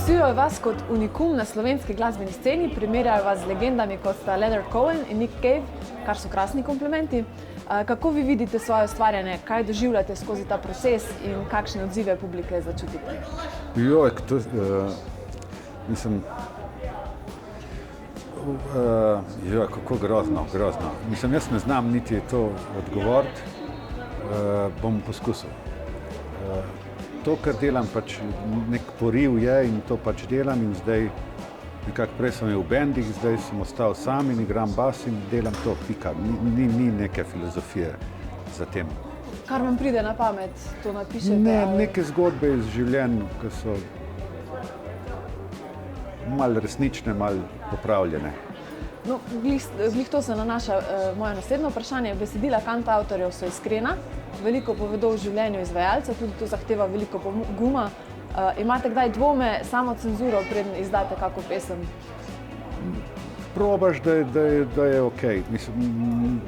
Opisujejo vas kot unikum na slovenski glasbeni sceni, primerjajo vas z legendami kot sta Leonard Cohen in Nick Cave, kar so krasni komplimenti. Kako vi vidite svoje ustvarjanje, kaj doživljate skozi ta proces in kakšne odzive publike začutite? Kako grozno. Mislim, jaz ne znam niti to odgovoriti, bom poskusil. To, kar delam, pač nek poriv je in to pač delam in zdaj nekako prej sem v bendih, zdaj sem ostal sam in igram bas in delam to, pika. Ni neke filozofije za tem. Kar vam pride na pamet, to napišete? Ne, neke zgodbe iz življenj, ki so malo resnične, malo popravljene. No, glih to se nanaša moje naslednje vprašanje. Besedila kantavtorjev so iskrena, veliko povedo o življenju izvajalca, tudi to zahteva veliko poguma. Imate kdaj dvome, samocenzuro, preden izdate kako pesem? Probaš, da je okej. Mislim,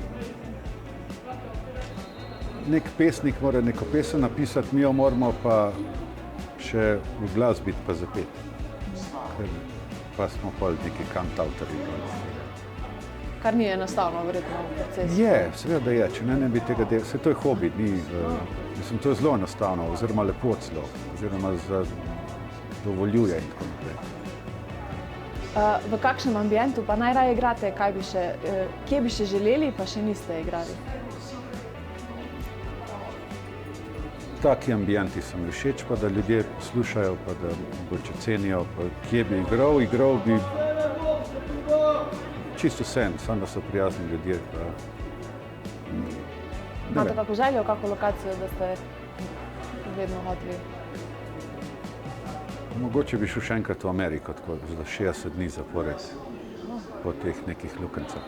nek pesnik mora neko pesem napisati, mi jo moramo pa še v glas biti pa zapeti. Pa smo pol neki kantavtorji. Kar ni enostavno, verjetno, v procesu. Je, seveda je, če ne bi tega delal. Saj to je hobi, mislim, to je zelo enostavno, oziroma lepo celo, oziroma zadovoljuje in tako naprej. V kakšnem ambientu pa najraje igrate, kje bi še želeli, pa še niste igrali? Taki ambienti so mi všeč, pa da ljudje poslušajo, pa da boče cenijo, pa kje bi igral bi čisto vse, samo da so prijazni ljudje. Imate kako željo, kako lokacijo, da ste vedno hoteli? Mogoče bi šel še enkrat v Ameriko, tako za 60 dni zapored po teh nekih lukencah.